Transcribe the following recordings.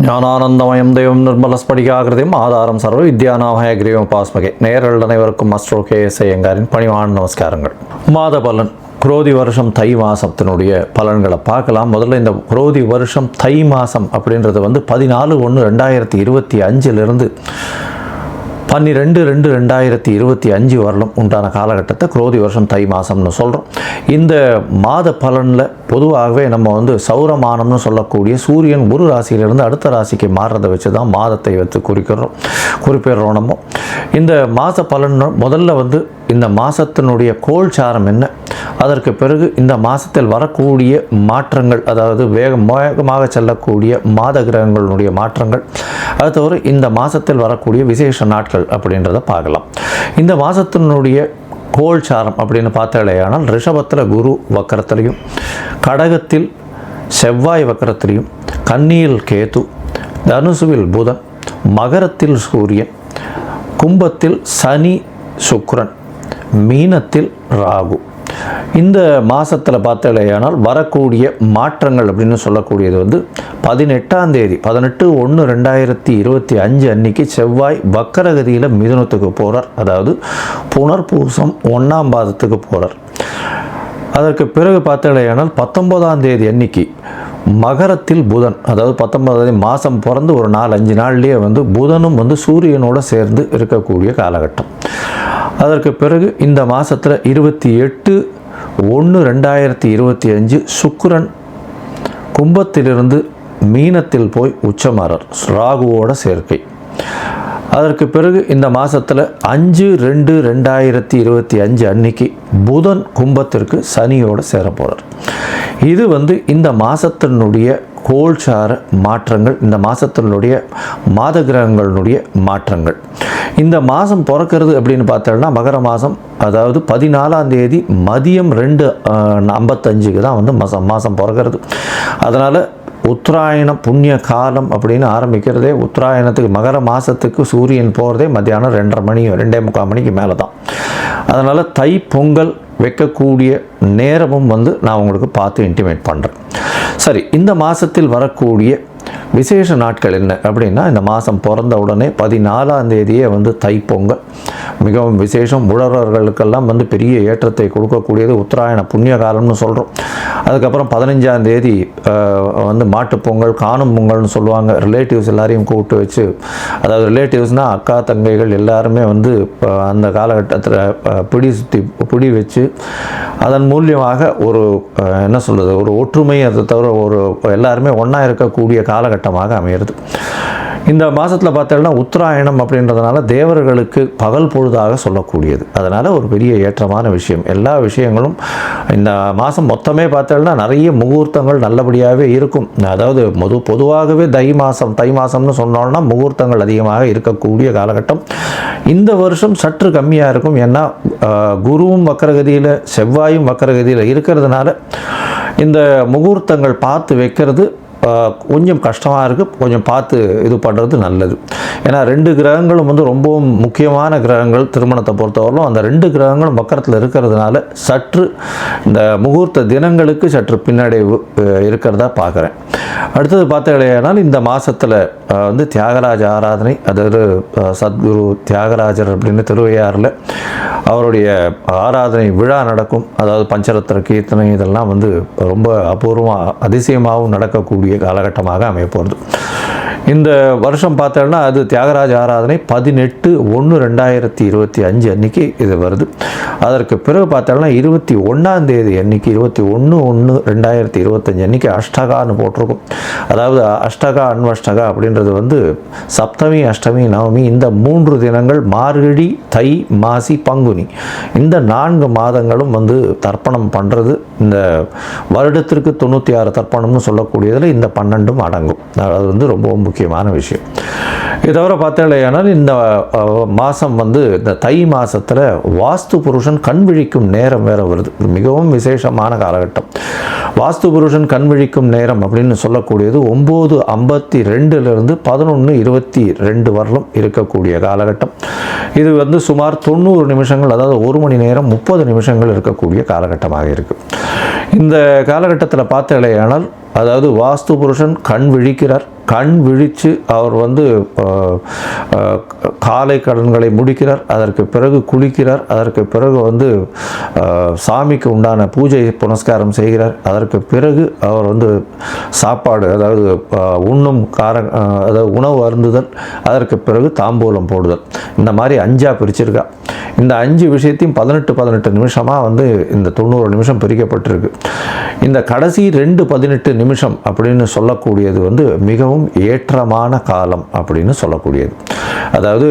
ஞானானந்தமயம் தெய்வம் நிர்மலஸ்படிகாகிருதியும் ஆதாரம் சர்வ வித்யாநாமய கிரீவம் பாஸ்மகே. நேயர்கள் அனைவருக்கும் அஸ்ட்ரோ KS ஐயங்காரின் பணிவான நமஸ்காரங்கள். மாத பலன் குரோதி வருஷம் தை மாதத்தினுடைய பலன்களை பார்க்கலாம். முதல்ல இந்த குரோதி வருஷம் தை மாதம் அப்படின்றது 14/1/2025 12/2/2025 வரலும் உண்டான காலகட்டத்தை குரோதி வருஷம் தை மாதம்னு சொல்கிறோம். இந்த மாத பலனில் பொதுவாகவே நம்ம சௌரமானம்னு சொல்லக்கூடிய சூரியன் ஒரு ராசியிலிருந்து அடுத்த ராசிக்கு மாறுறதை வச்சு தான் மாதத்தை வைத்து குறிப்பிடுறோம். நம்ம இந்த மாத பலன் முதல்ல இந்த மாதத்தினுடைய கோல்சாரம் என்ன, அதற்கு பிறகு இந்த மாதத்தில் வரக்கூடிய மாற்றங்கள், அதாவது வேகமாக செல்லக்கூடிய மாத கிரகங்களுடைய மாற்றங்கள், அது தவிர இந்த மாதத்தில் வரக்கூடிய விசேஷ நாட்கள் அப்படின்றத பார்க்கலாம். இந்த மாதத்தினுடைய கோல்சாரம் அப்படின்னு பார்த்தாலேயானால் ரிஷபத்தில் குரு வக்கரத்திலையும், கடகத்தில் செவ்வாய் வக்கரத்திலையும், கன்னியில் கேது, தனுசுவில் புதன், மகரத்தில் சூரியன், கும்பத்தில் சனி சுக்கிரன், மீனத்தில் ராகு. இந்த மாதத்தில் பார்த்தாலேயானால் வரக்கூடிய மாற்றங்கள் அப்படின்னு சொல்லக்கூடியது 18ஆம் தேதி 18/1/2025 அன்னைக்கு செவ்வாய் வக்கரகதியில் மிதுனத்துக்கு போகிறார். அதாவது புனர்பூசம் 1ஆம் பாதத்துக்கு போகிறார். அதற்கு பிறகு பார்த்தாலேயானால் 19ஆம் தேதி அன்னைக்கு மகரத்தில் புதன், அதாவது 19ஆம் தேதி மாதம் பிறந்து ஒரு 4-5 நாள்லேயே புதனும் சூரியனோடு சேர்ந்து இருக்கக்கூடிய காலகட்டம். அதற்கு பிறகு இந்த மாதத்தில் 28/1/2025 சுக்கிரன் கும்பத்திலிருந்து மீனத்தில் போய் உச்சமாறார், ராகுவோட சேர்க்கை. அதற்கு பிறகு இந்த மாதத்தில் 5/2/2025 அன்னைக்கு புதன் கும்பத்திற்கு சனியோடு சேர போகிறார். இது இந்த மாதத்தினுடைய கோல்சார மாற்றங்கள், இந்த மாதத்தினுடைய மாத கிரகங்களுடைய மாற்றங்கள். இந்த மாதம் பிறக்கிறது அப்படின்னு பார்த்தோம்னா மகர மாதம், அதாவது 14ஆம் தேதி மதியம் 2:55 தான் மாதம் பிறக்கிறது. அதனால் உத்தராயணம் புண்ணிய காலம் அப்படின்னு ஆரம்பிக்கிறதே உத்தராயணத்துக்கு மகர மாதத்துக்கு சூரியன் போகிறதே மத்தியானம் 2:30 மணிக்கு மேலே தான். அதனால் தை பொங்கல் வைக்கக்கூடிய நேரமும் நான் உங்களுக்கு பார்த்து இன்டிமேட் பண்ணுறேன். சரி, இந்த மாதத்தில் வரக்கூடிய விசேஷ நாட்கள் என்ன அப்படின்னா, இந்த மாதம் பிறந்த உடனே 14ஆம் தேதியே தைப்பொங்கல் மிகவும் விசேஷம். உழவர்களுக்கெல்லாம் பெரிய ஏற்றத்தை கொடுக்கக்கூடியது உத்தராயண புண்ணிய காலம்னு சொல்கிறோம். அதுக்கப்புறம் 15ஆம் தேதி மாட்டுப்பொங்கல், காணும் பொங்கல்னு சொல்லுவாங்க. ரிலேட்டிவ்ஸ் எல்லாரையும் கூப்பிட்டு வச்சு, அதாவது ரிலேட்டிவ்ஸ்னால் அக்கா தங்கைகள் எல்லாருமே அந்த காலகட்டத்தில் பிடி வச்சு அதன் மூலியமாக ஒரு என்ன சொல்கிறது, ஒரு ஒற்றுமை, அதை தவிர ஒரு எல்லாருமே ஒன்றா இருக்கக்கூடிய காலகட்டமாக அமையிறது. இந்த மாதத்தில் பார்த்தோம்னா உத்தராயணம் அப்படின்றதுனால தேவர்களுக்கு பகல் பொழுதாக சொல்லக்கூடியது. அதனால் ஒரு பெரிய ஏற்றமான விஷயம். எல்லா விஷயங்களும் இந்த மாதம் மொத்தமே பார்த்தோம்னா நிறைய முகூர்த்தங்கள் நல்லபடியாகவே இருக்கும். அதாவது பொதுவாகவே தை மாதம்னு சொன்னோம்னா முகூர்த்தங்கள் அதிகமாக இருக்கக்கூடிய காலகட்டம். இந்த வருஷம் சற்று கம்மியாக இருக்கும். ஏன்னா குருவும் வக்கரகதியில் செவ்வாயும் வக்கரகதியில் இருக்கிறதுனால இந்த முகூர்த்தங்கள் பார்த்து வைக்கிறது கொஞ்சம் கஷ்டமாக இருக்குது. கொஞ்சம் பார்த்து இது பண்ணுறது நல்லது. ஏன்னா 2 கிரகங்களும் ரொம்பவும் முக்கியமான கிரகங்கள் திருமணத்தை பொறுத்தவரையிலும். அந்த 2 கிரகங்களும் வக்கரத்தில் இருக்கிறதுனால சற்று இந்த முகூர்த்த தினங்களுக்கு சற்று பின்னடைவு இருக்கிறதா பார்க்குறேன். அடுத்தது பார்த்தீங்கன்னா இந்த மாதத்தில் தியாகராஜ ஆராதனை, அதாவது சத்குரு தியாகராஜர் அப்படின்னு திருவையாறில் அவருடைய ஆராதனை விழா நடக்கும். அதாவது பஞ்சரத்ன கீர்த்தனை இதெல்லாம் ரொம்ப அபூர்வமாக அதிசயமாகவும் நடக்கக்கூடிய காலகட்டமாக அமைய போகிறது. இந்த வருஷம் பார்த்தோம்னா அது தியாகராஜ ஆராதனை 18/1/2025 அன்னைக்கு இது வருது. அதற்கு பிறகு பார்த்தோம்னா 21ஆம் தேதி அன்னைக்கு 21/1/2025 அன்னைக்கு அஷ்டகான்னு போட்டிருக்கும். அதாவது அஷ்டகா அன்வஷ்டகா அப்படின்றது சப்தமி அஷ்டமி நவமி இந்த 3 தினங்கள் மார்கழி தை மாசி பங்குனி இந்த 4 மாதங்களும் தர்ப்பணம் பண்ணுறது. இந்த வருடத்திற்கு 96 தர்ப்பணம்னு சொல்லக்கூடியதில் இந்த 12ம் அடங்கும். அது ரொம்ப முக்கியமான விஷயம். இதை தவிர பார்த்தாலேயானால் இந்த மாதம் வந்து இந்த தை மாதத்தில் வாஸ்து புருஷன் கண் விழிக்கும் நேரம் வேறு வருது. இது மிகவும் விசேஷமான காலகட்டம். வாஸ்து புருஷன் கண் விழிக்கும் நேரம் அப்படின்னு சொல்லக்கூடியது 9:52 11:22 வரலும் இருக்கக்கூடிய காலகட்டம். இது வந்து சுமார் 90 நிமிஷங்கள், அதாவது 1 மணி நேரம் 30 நிமிஷங்கள் இருக்கக்கூடிய காலகட்டமாக இருக்குது. இந்த காலகட்டத்தில் பார்த்தாலேயானால் அதாவது வாஸ்து புருஷன் கண் விழிக்கிறார். கண் விழித்து அவர் வந்து காலை கடன்களை முடிக்கிறார். அதற்கு பிறகு குளிக்கிறார். அதற்கு பிறகு வந்து சாமிக்கு உண்டான பூஜை புனஸ்காரம் செய்கிறார். அதற்கு பிறகு அவர் வந்து சாப்பாடு, அதாவது உண்ணும் அதாவது உணவு அருந்துதல், அதற்கு பிறகு தாம்பூலம் போடுதல், இந்த மாதிரி 5ஆக பிரிச்சிருக்கா. இந்த 5 விஷயத்தையும் 18 நிமிஷமாக வந்து இந்த 90 நிமிஷம் பிரிக்கப்பட்டிருக்கு. இந்த கடைசி 2-18 நிமிஷம் அப்படின்னு சொல்லக்கூடியது வந்து மிகவும் ஏற்றமான காலம் அப்படின்னு சொல்லக்கூடியது. அதாவது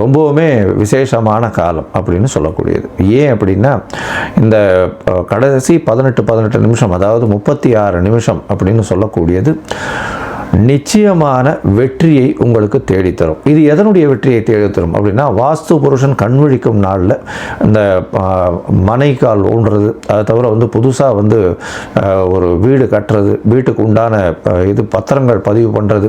ரொம்பவுமே விசேஷமான காலம் அப்படின்னு சொல்லக்கூடியது. ஏன் அப்படின்னா இந்த கடைசி 18 நிமிஷம், அதாவது 36 நிமிஷம் அப்படின்னு சொல்லக்கூடியது நிச்சயமான வெற்றியை உங்களுக்கு தேடித்தரும். இது எதனுடைய வெற்றியை தேடித்தரும் அப்படின்னா, வாஸ்து புருஷன் கண்விழிக்கும் நாளில் இந்த மனைக்கால் ஊன்றது, அதை தவிர வந்து புதுசாக வந்து ஒரு வீடு கட்டுறது, வீட்டுக்கு உண்டான இது பத்திரங்கள் பதிவு பண்ணுறது,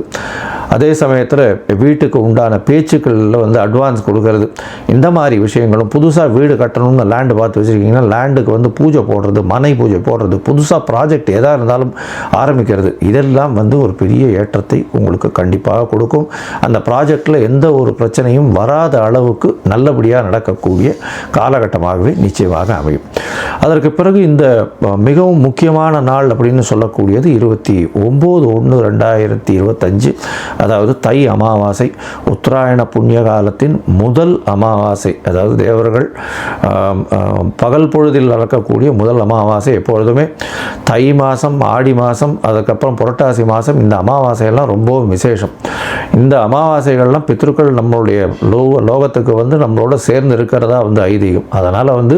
அதே சமயத்தில் வீட்டுக்கு உண்டான பேச்சுக்களில் வந்து அட்வான்ஸ் கொடுக்கறது, இந்த மாதிரி விஷயங்களும், புதுசாக வீடு கட்டணும்னு லேண்டு பார்த்து வச்சுருக்கீங்கன்னா லேண்டுக்கு வந்து பூஜை போடுறது, மனை பூஜை போடுறது, புதுசாக ப்ராஜெக்ட் எதாக இருந்தாலும் ஆரம்பிக்கிறது, இதெல்லாம் வந்து ஒரு பெரிய ஏற்றத்தை உங்களுக்கு கண்டிப்பாக கொடுக்கும். அந்த ப்ராஜெக்டில் எந்த ஒரு பிரச்சனையும் வராத அளவுக்கு நல்லபடியாக நடக்கக்கூடிய காலகட்டமாகவே நிச்சயமாக அமையும். அதற்கு பிறகு இந்த மிகவும் முக்கியமான நாள் அப்படின்னு சொல்லக்கூடியது 29/1/2025, அதாவது தை அமாவாசை, உத்தராயண புண்ணிய காலத்தின் முதல் அமாவாசை. அதாவது தேவர்கள் பகல் பொழுதில் நடக்கக்கூடிய முதல் அமாவாசை. எப்பொழுதுமே தை மாதம், ஆடி மாதம், அதுக்கப்புறம் புரட்டாசி மாதம், இந்த அமாவாசையெல்லாம் ரொம்ப விசேஷம். இந்த அமாவாசைகள்லாம் பித்ருக்கள் நம்மளுடைய லோகத்துக்கு வந்து நம்மளோட சேர்ந்து இருக்கிறதா வந்து ஐதீகம். அதனால் வந்து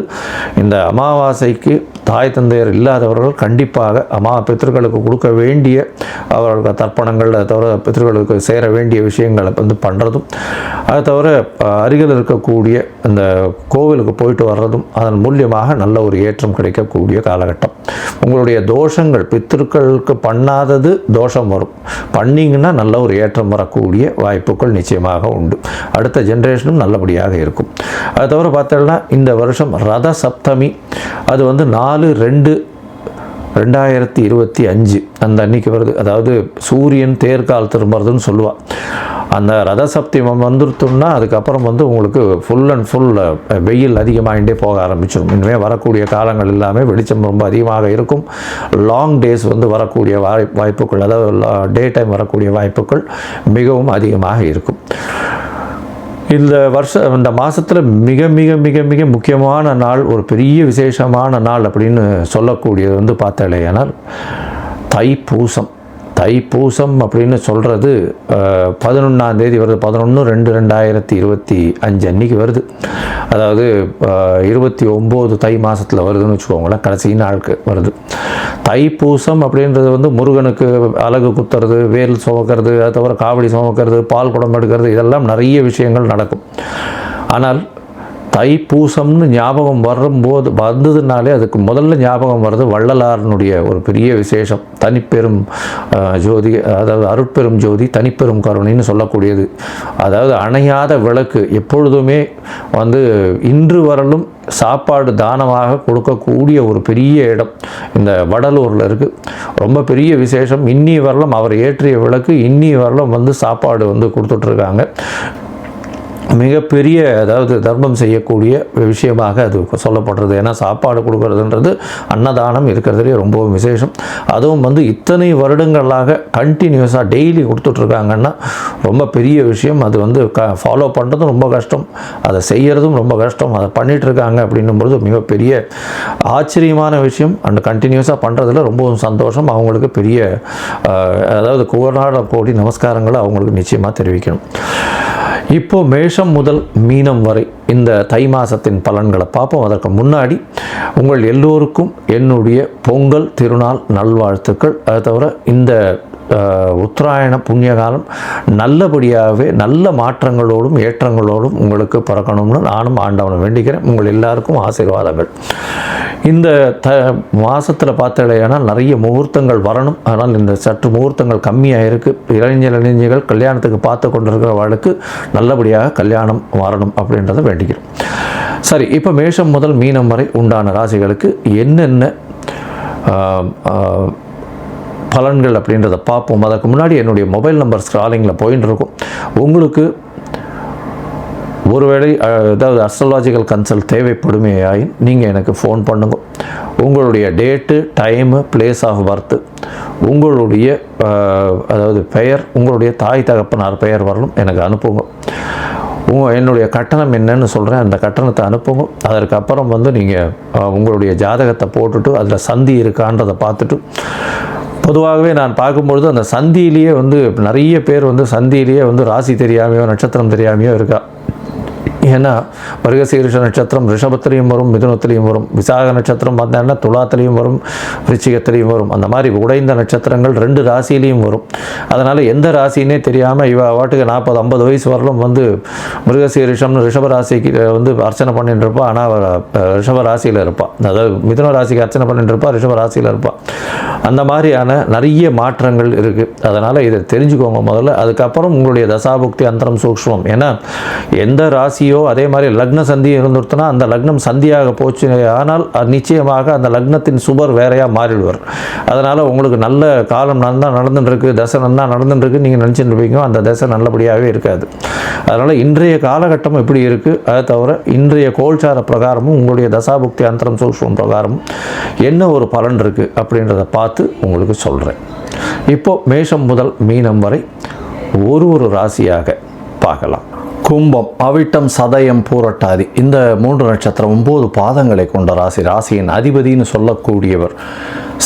இந்த அமாவாசைக்கு தாய் தந்தையர் இல்லாதவர்கள் கண்டிப்பாக பித்ருக்களுக்கு கொடுக்க வேண்டிய அவர்களுக்கு தர்ப்பணங்கள், அதை தவிர பித்ருக்களுக்கு சேர வேண்டிய விஷயங்களை வந்து பண்ணுறதும், அதை தவிர அருகில் இருக்கக்கூடிய இந்த கோவிலுக்கு போயிட்டு வர்றதும் அதன் மூலியமாக நல்ல ஒரு ஏற்றம் கிடைக்கக்கூடிய காலகட்டம். உங்களுடைய தோஷங்கள், பித்ருக்களுக்கு பண்ணாதது தோஷம் வரும், பண்ணிங்கன்னா நல்ல ஒரு ஏற்றம் வரக்கூடிய வாய்ப்புகள் நிச்சயமாக உண்டு. அடுத்த ஜென்ரேஷனும் நல்லபடியாக இருக்கும். அதை தவிர பார்த்தோம்னா இந்த வருஷம் ரத சப்தமி, அது வந்து 4/2/2025 அந்த அன்னைக்கு வருது. அதாவது சூரியன் தேர்கால் திரும்புறதுன்னு சொல்லுவாள். அந்த ரத சப்தமம் வந்துருத்தோம்னா அதுக்கப்புறம் வந்து உங்களுக்கு ஃபுல் அண்ட் ஃபுல் வெயில் அதிகமாகிட்டே போக ஆரம்பிச்சிடும். இனிமேல் வரக்கூடிய காலங்கள் எல்லாமே வெளிச்சம் ரொம்ப அதிகமாக இருக்கும். லாங் டேஸ் வந்து வரக்கூடிய வாய்ப்புகள், அதாவது டே டைம் வரக்கூடிய வாய்ப்புகள் மிகவும் அதிகமாக இருக்கும். இந்த மாதத்தில் மிக மிக மிக மிக முக்கியமான நாள், ஒரு பெரிய விசேஷமான நாள் அப்படின்னு சொல்லக்கூடியது வந்து பார்த்தாலேயானால் தைப்பூசம். தைப்பூசம் அப்படின்னு சொல்கிறது 11ஆம் தேதி வருது. 11/2/2025 அன்றைக்கி வருது. அதாவது 29 தை மாதத்தில் வருதுன்னு வச்சுக்கோங்களேன், கடைசி நாளுக்கு வருது. தைப்பூசம் அப்படின்றது வந்து முருகனுக்கு அலகு குத்துறது, வேல் சுமக்கிறது, அதை தவிர காவடி சுமக்கிறது, பால் குடம் எடுக்கிறது, இதெல்லாம் நிறைய விஷயங்கள் நடக்கும். ஆனால் தைப்பூசம்னு ஞாபகம் வந்ததுனாலே அதுக்கு முதல்ல ஞாபகம் வர்றது வள்ளலாரனுடைய ஒரு பெரிய விசேஷம், தனிப்பெரும் ஜோதி, அதாவது அருட்பெரும் ஜோதி தனிப்பெரும் கருணைன்னு சொல்லக்கூடியது. அதாவது அணையாத விளக்கு, எப்பொழுதுமே வந்து இன்று வரலும் சாப்பாடு தானமாக கொடுக்கக்கூடிய ஒரு பெரிய இடம் இந்த வடலூரில் இருக்குது. ரொம்ப பெரிய விசேஷம். இன்னி வரலும் அவர் ஏற்றிய விளக்கு இன்னி வரலும் வந்து சாப்பாடு வந்து கொடுத்துட்ருக்காங்க. மிகப்பெரிய, அதாவது தர்மம் செய்யக்கூடிய விஷயமாக அது சொல்லப்படுறது. ஏன்னா சாப்பாடு கொடுக்கறதுன்றது அன்னதானம் இருக்கிறதுலே ரொம்ப விசேஷம். அதுவும் வந்து இத்தனை வருடங்களாக கண்டினியூஸாக டெய்லி கொடுத்துட்ருக்காங்கன்னா ரொம்ப பெரிய விஷயம். அது வந்து ஃபாலோ பண்ணுறதும் ரொம்ப கஷ்டம், அதை செய்கிறதும் ரொம்ப கஷ்டம். அதை பண்ணிகிட்ருக்காங்க அப்படின்னும்பொழுது மிகப்பெரிய ஆச்சரியமான விஷயம். அண்ட் கண்டினியூஸாக பண்ணுறதுல ரொம்பவும் சந்தோஷம். அவங்களுக்கு பெரிய, அதாவது கோடி நமஸ்காரங்களை அவங்களுக்கு நிச்சயமாக தெரிவிக்கணும். இப்போது மேஷம் முதல் மீனம் வரை இந்த தை மாதத்தின் பலன்களை பார்ப்போம். அதற்கு முன்னாடி உங்கள் எல்லோருக்கும் என்னுடைய பொங்கல் திருநாள் நல்வாழ்த்துக்கள். அதை தவிர இந்த உத்தராயண புண்ணிய காலம் நல்லபடியாகவே நல்ல மாற்றங்களோடும் ஏற்றங்களோடும் உங்களுக்கு பிறக்கணும்னு நானும் ஆண்டவனை வேண்டிக்கிறேன். உங்கள் எல்லாருக்கும் ஆசீர்வாதங்கள். இந்த மாதத்தில் பார்த்தாலேனா நிறைய முகூர்த்தங்கள் வரணும். ஆனால் இந்த சற்று முகூர்த்தங்கள் கம்மியாக இருக்குது. இளைஞர்கள் கல்யாணத்துக்கு பார்த்து கொண்டிருக்கிறவர்களுக்கு நல்லபடியாக கல்யாணம் வரணும் அப்படின்றத வேண்டிக்கிறோம். சரி, இப்போ மேஷம் முதல் மீனம் வரை உண்டான ராசிகளுக்கு என்னென்ன பலன்கள் அப்படின்றத பார்ப்போம். அதுக்கு முன்னாடி என்னுடைய மொபைல் நம்பர் ஸ்க்ராலிங்கில் போயின்னு இருக்கும். உங்களுக்கு ஒருவேளை ஏதாவது அஸ்ட்ராலாஜிக்கல் கன்சல்ட் தேவைப்படுமையாயின் நீங்கள் எனக்கு ஃபோன் பண்ணுங்க. உங்களுடைய date, time, place of birth, உங்களுடைய அதாவது பெயர், உங்களுடைய தாய் தகப்பனார் பெயர் வரலும் எனக்கு அனுப்புங்க. என்னுடைய கட்டணம் என்னன்னு சொல்கிறேன், அந்த கட்டணத்தை அனுப்புங்க. அதற்கப்புறம் நீங்கள் உங்களுடைய ஜாதகத்தை போட்டுட்டு அதில் சந்தி இருக்கான்றதை பார்த்துட்டு, பொதுவாகவே நான் பார்க்கும்பொழுது அந்த சந்தியிலேயே நிறைய பேர் சந்தியிலேயே ராசி தெரியாமையோ நட்சத்திரம் தெரியாமையோ இருக்கா. ஏன்னா மிருகசீரிஷ நட்சத்திரம் ரிஷபத்திலையும் வரும், மிதுனத்திலையும் வரும். விசாக நட்சத்திரம் பார்த்தீங்கன்னா துலாத்திலையும் வரும், விருச்சிகத்திலையும் வரும். அந்த மாதிரி உடைந்த நட்சத்திரங்கள் 2 ராசியிலையும் வரும். அதனால் எந்த ராசினே தெரியாமல் இவ வாட்டுக்கு 40-50 வயசு வரலும் மிருகசீரிஷம்னு ரிஷப ராசிக்கு அர்ச்சனை பண்ணிட்டு இருப்பாள். ஆனால் ரிஷப ராசியில் இருப்பாள். அதாவது மிதுன ராசிக்கு அர்ச்சனை பண்ணிட்டு இருப்பாள், ரிஷப ராசியில் இருப்பாள். அந்த மாதிரியான நிறைய மாற்றங்கள் இருக்குது. அதனால் இதை தெரிஞ்சுக்கோங்க முதல்ல. அதுக்கப்புறம் உங்களுடைய தசாபுக்தி அந்தரம் சூக்ஷ்மம். ஏன்னா எந்த ராசியோ அதே மாதிரி லக்ன சந்தி இருந்துருத்துனா அந்த லக்னம் சந்தியாக போச்சு ஆனால் நிச்சயமாக அந்த லக்னத்தின் சுபர் வேறையாக மாறிடுவார். அதனால் உங்களுக்கு நல்ல காலம் நல்லா நடந்துட்டுருக்கு, தசை நல்லா நடந்துட்டுருக்கு நீங்கள் நினச்சிட்டு இருப்பீங்க. அந்த தசை நல்லபடியாகவே இருக்காது. அதனால் இன்றைய காலகட்டம் எப்படி இருக்குது, அதை தவிர இன்றைய கோல்சார பிரகாரமும் உங்களுடைய தசாபுக்தி அந்தரம் சூக்ஷ்மம் பிரகாரமும் என்ன ஒரு பலன் இருக்குது அப்படின்றத பார்த்து உங்களுக்கு சொல்கிறேன். இப்போது மேஷம் முதல் மீனம் வரை ஒரு ராசியாக பார்க்கலாம். கும்பம், அவிட்டம், சதயம், பூரட்டாதி, இந்த 3 நட்சத்திரம் 9 பாதங்களை கொண்ட ராசி. ராசியின் அதிபதினு சொல்லக்கூடியவர்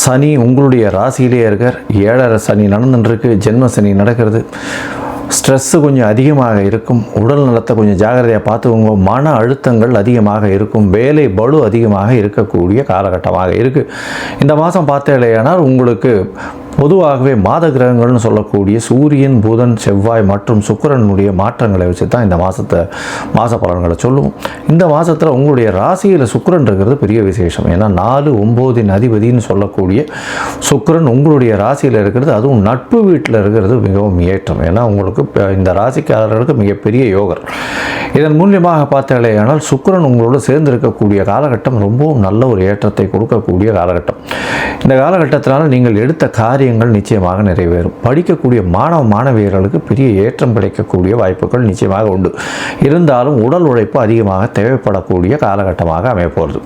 சனி உங்களுடைய ராசியிலே இருக்கார். 7.5 சனி நடந்துட்டுருக்கு, ஜென்ம சனி நடக்கிறது. ஸ்ட்ரெஸ்ஸு கொஞ்சம் அதிகமாக இருக்கும். உடல் நலத்தை கொஞ்சம் ஜாகிரதையாக பார்த்துக்கோங்க. மன அழுத்தங்கள் அதிகமாக இருக்கும். வேலை பளு அதிகமாக இருக்கக்கூடிய காலகட்டமாக இருக்குது. இந்த மாதம் பார்த்தேனால் உங்களுக்கு பொதுவாகவே மாத கிரகங்கள்னு சொல்லக்கூடிய சூரியன், புதன், செவ்வாய் மற்றும் சுக்கிரனுடைய மாற்றங்களை வச்சு தான் இந்த மாத பலன்களை சொல்லுவோம். இந்த மாதத்தில் உங்களுடைய ராசியில் சுக்கிரன் இருக்கிறது பெரிய விசேஷம். ஏன்னா 4, 9 அதிபதினு சொல்லக்கூடிய சுக்கிரன் உங்களுடைய ராசியில் இருக்கிறது, அதுவும் நட்பு வீட்டில் இருக்கிறது மிகவும் ஏற்றம். ஏன்னா உங்களுக்கு இந்த ராசிக்காரர்களுக்கு மிகப்பெரிய யோகர். இதன் மூலியமாக பார்த்தாலேயானால் சுக்கிரன் உங்களோடு சேர்ந்திருக்கக்கூடிய காலகட்டம் ரொம்பவும் நல்ல ஒரு ஏற்றத்தை கொடுக்கக்கூடிய காலகட்டம். இந்த காலகட்டத்தினால நீங்கள் எடுத்த காரியங்கள் நிச்சயமாக நிறைவேறும். படிக்கக்கூடிய மாணவியர்களுக்கு பெரிய ஏற்றம் கிடைக்கக்கூடிய வாய்ப்புகள் நிச்சயமாக உண்டு. இருந்தாலும் உடல் உழைப்பு அதிகமாக தேவைப்படக்கூடிய காலகட்டமாக அமையப்போகிறது.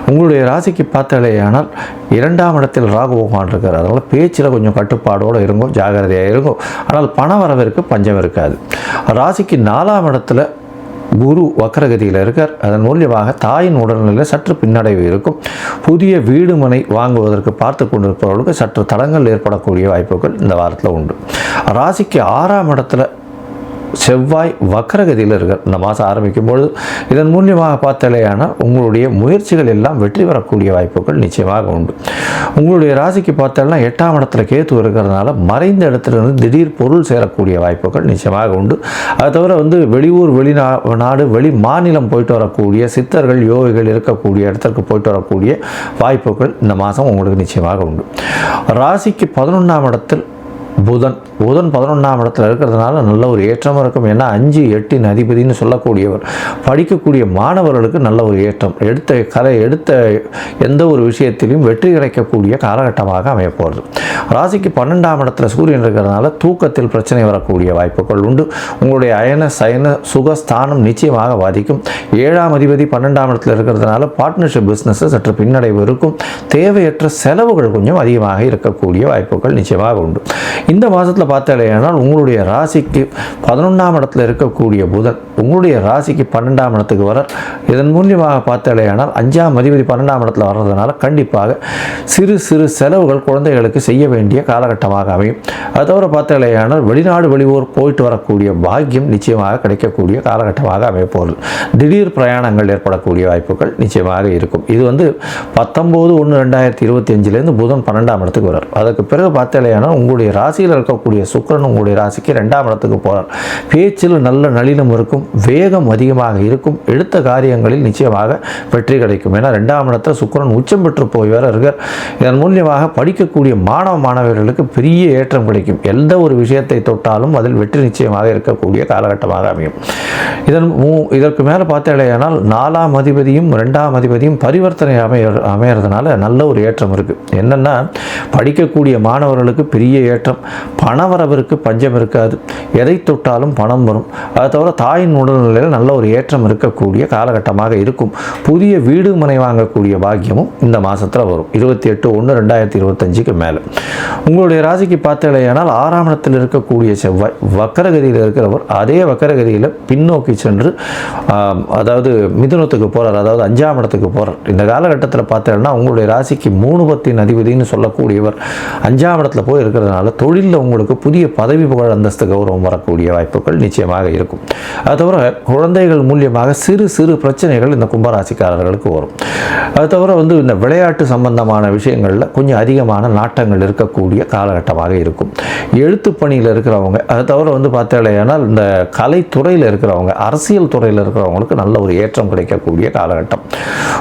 உங்களுடைய ராசிக்கு பார்த்தாலேயானால் 2ஆம் இடத்தில் ராகு பகவான் இருக்கிறார். அதனால் பேச்சில் கொஞ்சம் கட்டுப்பாடோடு இருங்கோ, ஜாகிரதையாக இருங்கோ. ஆனால் பண வரவிற்கு பஞ்சம் இருக்காது. ராசிக்கு 4ஆம் இடத்துல குரு வக்கரகதியில் இருக்கார். அதன் மூலியமாக தாயின் உடல்நிலையில் சற்று பின்னடைவு இருக்கும். புதிய வீடு மனை வாங்குவதற்கு பார்த்து கொண்டிருப்பவர்களுக்கு சற்று தடங்கள் ஏற்படக்கூடிய வாய்ப்புகள் இந்த வாரத்தில் உண்டு. ராசிக்கு 6ஆம் இடத்துல செவ்வாய் வக்கரகதியில் இருக்கார். இந்த மாதம் ஆரம்பிக்கும் பொழுது இதன் மூலியமாக பார்த்தாலேயானால் உங்களுடைய முயற்சிகள் எல்லாம் வெற்றி பெறக்கூடிய வாய்ப்புகள் நிச்சயமாக உண்டு. உங்களுடைய ராசிக்கு பார்த்தாலும் 8ஆம் இடத்துல கேத்து இருக்கிறதுனால மறைந்த இடத்துலேருந்து திடீர் பொருள் சேரக்கூடிய வாய்ப்புகள் நிச்சயமாக உண்டு. அதை தவிர வெளியூர், வெளிநாடு, வெளி மாநிலம் போயிட்டு வரக்கூடிய சித்தர்கள், யோகிகள் இருக்கக்கூடிய இடத்திற்கு போயிட்டு வரக்கூடிய வாய்ப்புகள் இந்த மாதம் உங்களுக்கு நிச்சயமாக உண்டு. ராசிக்கு 11ஆம் இடத்தில் புதன் 11ஆம் இடத்துல இருக்கிறதுனால நல்ல ஒரு ஏற்றம் இருக்கும். ஏன்னா 5, 8 அதிபதினு சொல்லக்கூடியவர் படிக்கக்கூடிய மாணவர்களுக்கு நல்ல ஒரு ஏற்றம். எடுத்த எந்த ஒரு விஷயத்திலையும் வெற்றி கிடைக்கக்கூடிய காலகட்டமாக அமையப்போகிறது. ராசிக்கு 12ஆம் இடத்துல சூரியன் இருக்கிறதுனால தூக்கத்தில் பிரச்சனை வரக்கூடிய வாய்ப்புகள் உண்டு. உங்களுடைய அயன சயன சுகஸ்தானம் நிச்சயமாக பாதிக்கும். 7ஆம் அதிபதி 12ஆம் இடத்துல இருக்கிறதுனால பார்ட்னர்ஷிப் பிஸ்னஸ் சற்று பின்னடைவு இருக்கும். தேவையற்ற செலவுகள் கொஞ்சம் அதிகமாக இருக்கக்கூடிய வாய்ப்புகள் நிச்சயமாக உண்டு. இந்த மாதத்தில் பார்த்தாலேயானால் உங்களுடைய ராசிக்கு 11ஆம் இடத்துல இருக்கக்கூடிய புதன் உங்களுடைய ராசிக்கு 12ஆம் இடத்துக்கு வர. இதன் மூலியமாக பார்த்தாலேயானால் 5ஆம் அதிபதி 12ஆம் இடத்துல வர்றதுனால கண்டிப்பாக சிறு சிறு செலவுகள் குழந்தைகளுக்கு செய்ய வேண்டிய காலகட்டமாக அமையும். அது தவிர பார்த்தாலேயானால் வெளிநாடு, வெளியூர் போயிட்டு வரக்கூடிய பாக்கியம் நிச்சயமாக கிடைக்கக்கூடிய காலகட்டமாக அமையப்போகுது. திடீர் பிரயாணங்கள் ஏற்படக்கூடிய வாய்ப்புகள் நிச்சயமாக இருக்கும். இது 19/1/2025 புதன் 12ஆம் இடத்துக்கு வரார். அதுக்கு பிறகு பார்த்தாலேயானால் உங்களுடைய ராசி ராசியில் இருக்கக்கூடிய சுக்கிரன் உங்களுடைய ராசிக்கு 2ஆம் இடத்துக்கு போகிறார். பேச்சில் நல்ல நளினம் இருக்கும், வேகம் அதிகமாக இருக்கும், எடுத்த காரியங்களில் நிச்சயமாக வெற்றி கிடைக்கும். ஏன்னா 2ஆம் இடத்துல சுக்கிரன் உச்சம் பெற்று போய் வேற இருக்கார். இதன் மூலியமாக படிக்கக்கூடிய மாணவர்களுக்கு பெரிய ஏற்றம் கிடைக்கும். எந்த ஒரு விஷயத்தை தொட்டாலும் அதில் வெற்றி நிச்சயமாக இருக்கக்கூடிய காலகட்டமாக அமையும். இதற்கு மேலே பார்த்தேனால் 4ஆம் அதிபதியும் 2ஆம் அதிபதியும் பரிவர்த்தனை அமையறதுனால நல்ல ஒரு ஏற்றம் இருக்குது. என்னென்னா படிக்கக்கூடிய மாணவர்களுக்கு பெரிய ஏற்றம், பணவரவிற்கு பஞ்சம் இருக்காது, எதை தொட்டாலும் பணம் வரும். அதை தவிர தாயின் உடல்நிலையில் நல்ல ஒரு ஏற்றம் இருக்கக்கூடிய காலகட்டமாக இருக்கும். புதிய வீடு மனை வாங்கக்கூடிய பாக்கியமும் இந்த மாதத்தில் வரும். 28/1/2025 மேலே உங்களுடைய ராசிக்கு பார்த்தேனால் 6ஆம் இடத்தில் இருக்கக்கூடிய செவ்வாய் வக்கரகதியில் இருக்கிறவர் அதே வக்கரகதியில் பின்னோக்கி சென்று அதாவது மிதுனத்துக்கு போகிறார், அதாவது 5ஆம் இடத்துக்கு போகிறார். இந்த காலகட்டத்தில் பார்த்தேன்னா உங்களுடைய ராசிக்கு 3 பத்தின் அதிபதினு சொல்லக்கூடியவர் 5ஆம் இடத்துல போய் இருக்கிறதுனால தொழிலில் உங்களுக்கு புதிய பதவி புகழ் அந்தஸ்து கௌரவம் வரக்கூடிய வாய்ப்புகள் நிச்சயமாக இருக்கும். அது தவிர குழந்தைகள் மூலியமாக சிறு சிறு பிரச்சனைகள் இந்த கும்பராசிக்காரர்களுக்கு வரும். அது தவிர இந்த விளையாட்டு சம்பந்தமான விஷயங்களில் கொஞ்சம் அதிகமான நாட்டங்கள் இருக்கக்கூடிய காலகட்டமாக இருக்கும். எழுத்து பணியில் இருக்கிறவங்க, அதை தவிர பார்த்தேனால் இந்த கலைத்துறையில் இருக்கிறவங்க, அரசியல் துறையில் இருக்கிறவங்களுக்கு நல்ல ஒரு ஏற்றம் கிடைக்கக்கூடிய காலகட்டம்.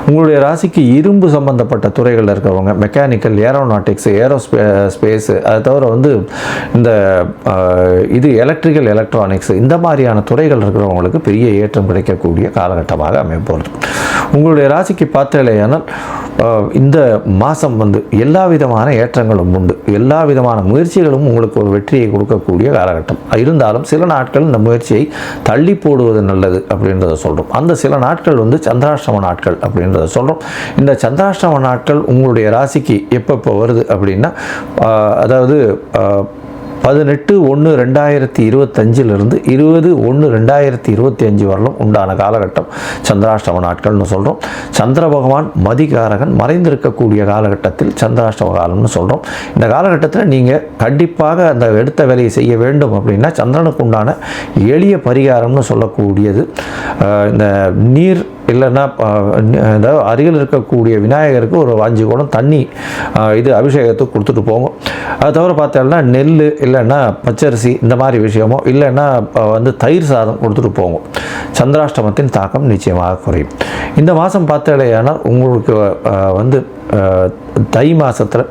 உங்களுடைய ராசிக்கு இரும்பு சம்பந்தப்பட்ட துறைகளில் இருக்கிறவங்க, மெக்கானிக்கல், ஏரோநாட்டிக்ஸ், ஏரோஸ்பேஸ், அதை தவிர இந்த எலக்ட்ரிக்கல், எலக்ட்ரானிக்ஸ், இந்த மாதிரியான துறைகள் இருக்கிறவங்களுக்கு பெரிய ஏற்றம் கிடைக்கக்கூடிய காலகட்டமாக அமைப்போகிறது. உங்களுடைய ராசிக்கு பார்த்தேனால் இந்த மாதம் எல்லா விதமான ஏற்றங்களும் உண்டு, எல்லா விதமான முயற்சிகளும் உங்களுக்கு ஒரு வெற்றியை கொடுக்கக்கூடிய காலகட்டம். இருந்தாலும் சில நாட்கள் இந்த முயற்சியை தள்ளி போடுவது நல்லது அப்படின்றத சொல்கிறோம். அந்த சில நாட்கள் சந்திராஷ்டம நாட்கள் அப்படின்றத சொல்கிறோம். இந்த சந்திராஷ்டம நாட்கள் உங்களுடைய ராசிக்கு எப்போ வருது அப்படின்னா அதாவது 18/1/2025 20/1/2025 வரலும் உண்டான காலகட்டம் சந்திராஷ்டம நாட்கள்னு சொல்கிறோம். சந்திர பகவான் மதிகாரகன் மறைந்திருக்கக்கூடிய காலகட்டத்தில் சந்திராஷ்டம காலம்னு சொல்கிறோம். இந்த காலகட்டத்தில் நீங்கள் கண்டிப்பாக அந்த எடுத்த வேலையை செய்ய வேண்டும் அப்படின்னா சந்திரனுக்கு உண்டான எளிய பரிகாரம்னு சொல்லக்கூடியது இந்த நீர் இல்லைன்னா அதாவது அருகில் இருக்கக்கூடிய விநாயகருக்கு ஒரு 5 குடம் தண்ணி அபிஷேகத்துக்கு கொடுத்துட்டு போகும். அது தவிர பார்த்தோம்னா நெல் இல்லைன்னா பச்சரிசி இந்த மாதிரி விஷயமோ இல்லைன்னா தயிர் சாதம் கொடுத்துட்டு போகும். சந்திராஷ்டமத்தின் தாக்கம் நிச்சயமாக குறையும். இந்த மாதம் பார்த்தேனால் உங்களுக்கு தை மாதத்தில்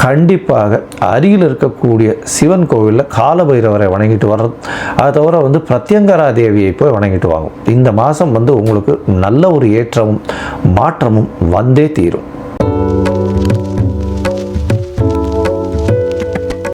கண்டிப்பாக அருகில் இருக்கக்கூடிய சிவன் கோவிலில் காலபைரவரை வணங்கிட்டு வர்றது, அதை தவிர பிரத்யங்கரா தேவியை போய் வணங்கிட்டு வாங்கும். இந்த மாதம் உங்களுக்கு நல்ல ஒரு ஏற்றமும் மாற்றமும் வந்தே தீரும்.